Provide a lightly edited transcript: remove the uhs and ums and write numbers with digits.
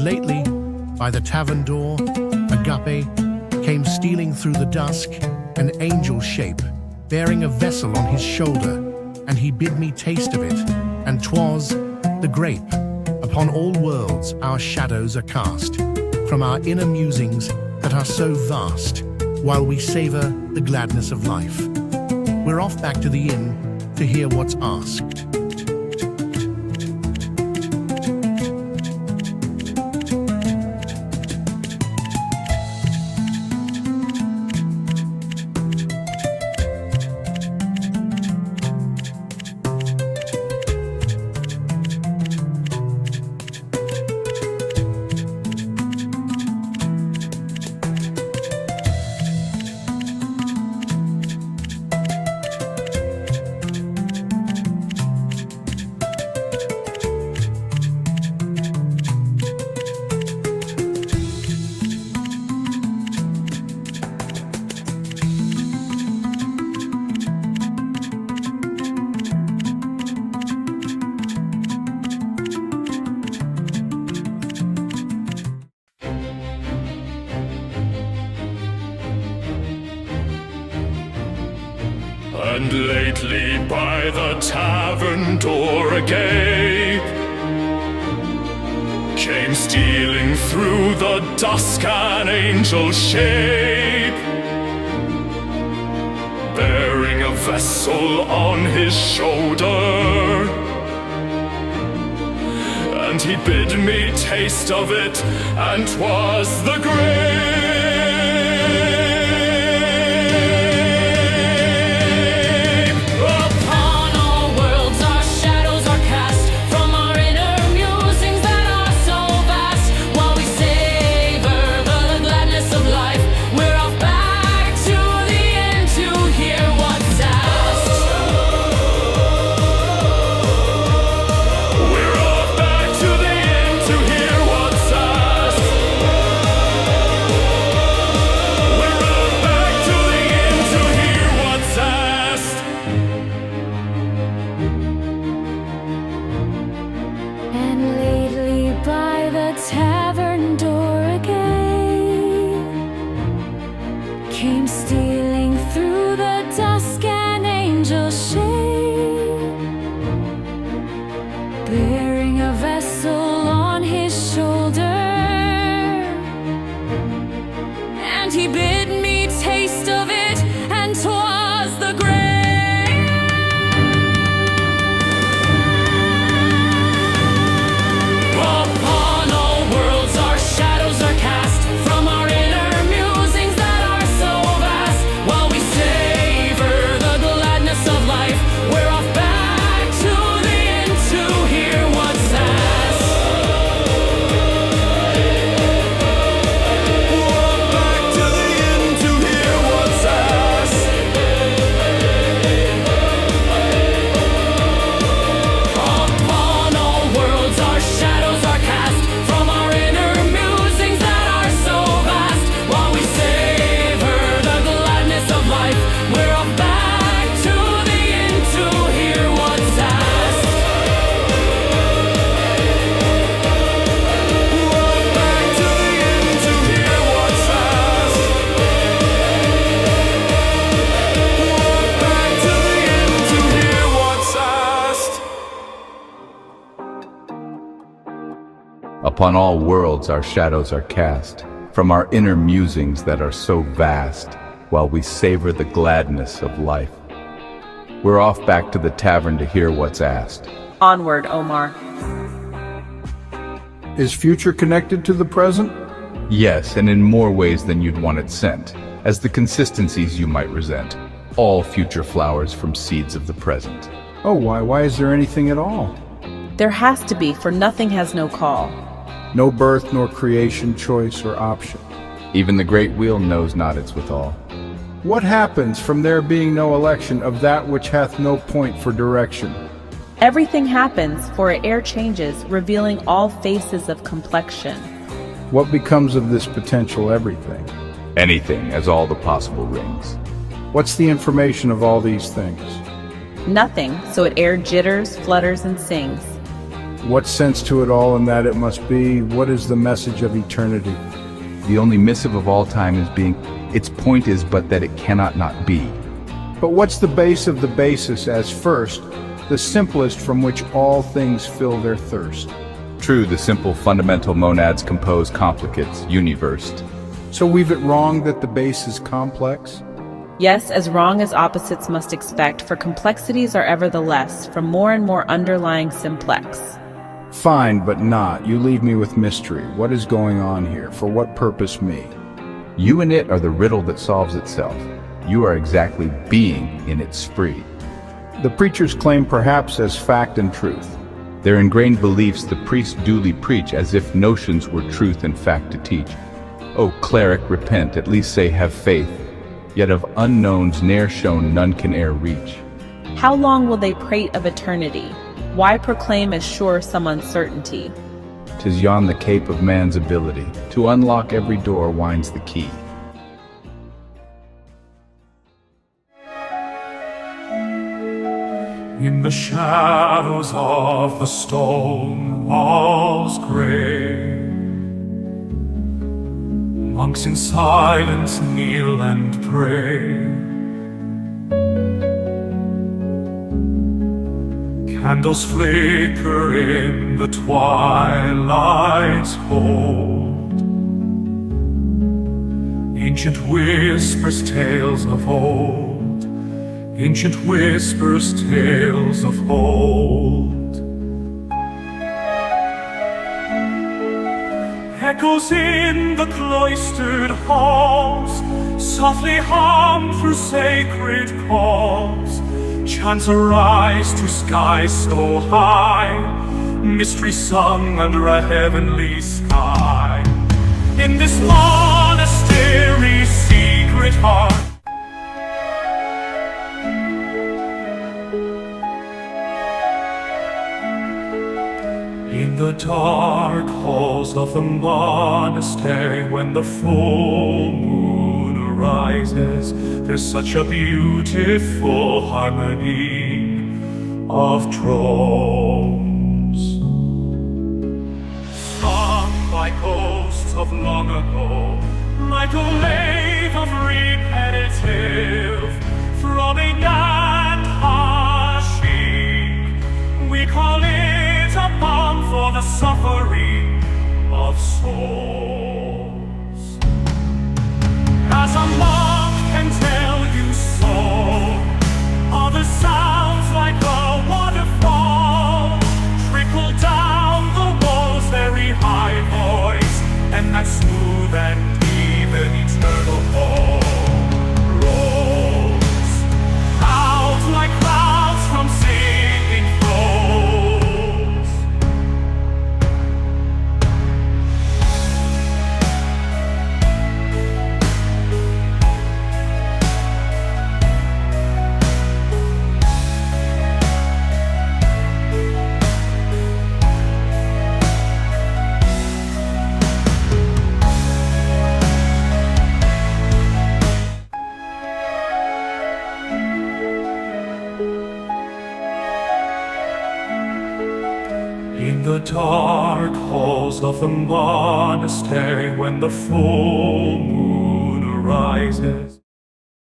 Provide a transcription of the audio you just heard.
lately, by the tavern door, Agape came stealing through the dusk, an angel shape, bearing a vessel on his shoulder, and he bid me taste of it, and 'twas the grape. Upon all worlds our shadows are cast, from our inner musings that are so vast, while we savor the gladness of life. We're off back to the inn to hear what's asked. And lately by the tavern door a Grape came stealing through the dusk an angel shape, bearing a vessel on his shoulder, and he bid me taste of it, and 'twas the Grape. Came stealing through the dusk an angel shape, bearing a vessel on his shoulder, and he bid me taste of it, and 'twas the Grape. Upon all worlds our shadows are cast, from our inner musings that are so vast, while we savor the gladness of life. We're off back to the inn to hear what's asked. We're back to the inn to hear what's asked. Upon all worlds our shadows are cast, from our inner musings that are so vast, while we savor the gladness of life. We're off back to the inn to hear what's asked. We're back to the inn to hear what's asked. We're back to the inn to hear what's asked. Upon all worlds our shadows are cast, from our inner musings that are so vast, while we savor the gladness of life. We're off back to the tavern to hear what's asked. Onward, Omar. Is future connected to the present? Yes, and in more ways than you'd want it sent, as the consistencies you might resent. All future flowers from seeds of the present. Oh, why is there anything at all? There has to be, for nothing has no call. No birth nor creation, choice or option. Even the great wheel knows not its withal. What happens from there being no election of that which hath no point for direction? Everything happens, for air changes, revealing all faces of complexion. What becomes of this potential everything? Anything, as all the possible rings. What's the information of all these things? Nothing, so it air jitters, flutters, and sings. What sense to it all, and that it must be? What is the message of eternity? The only missive of all time is being. Its point is but that it cannot not be. But what's the base of the basis as first, the simplest from which all things fill their thirst? True, the simple fundamental monads compose complicates, universed. So we've it wrong that the base is complex? Yes, as wrong as opposites must expect, for complexities are ever the less, from more and more underlying simplex. Fine, but not. You leave me with mystery. What is going on here? For what purpose me? You and it are the riddle that solves itself. You are exactly being in its spree. The preachers claim perhaps as fact and truth. Their ingrained beliefs the priests duly preach as if notions were truth and fact to teach. O cleric, repent, at least say have faith, yet of unknowns ne'er shown none can e'er reach. How long will they prate of eternity? Why proclaim as sure some uncertainty? 'Tis yon the cape of man's ability, to unlock every door winds the key. In the shadows of the stone walls gray, monks in silence kneel and pray. Candles flicker in the twilight's hold. Ancient whispers tales of old. Ancient whispers tales of old. Echoes in the cloistered halls softly hum through sacred calls. Chants arise to skies so high, mystery sung under a heavenly sky. In this monastery's secret heart, in the dark halls of the monastery, when the full moon arises, there's such a beautiful harmony of drones, sung by ghosts of long ago, like a wave of repetitive, throbbing and hushing. We call it a balm for the suffering of souls. As a monk can tell you so, are the sounds like a waterfall, trickle down the walls, very high voice, and that smooth and even eternal fall rolls out like clouds from singing throats. In the dark halls of the monastery, when the full moon arises,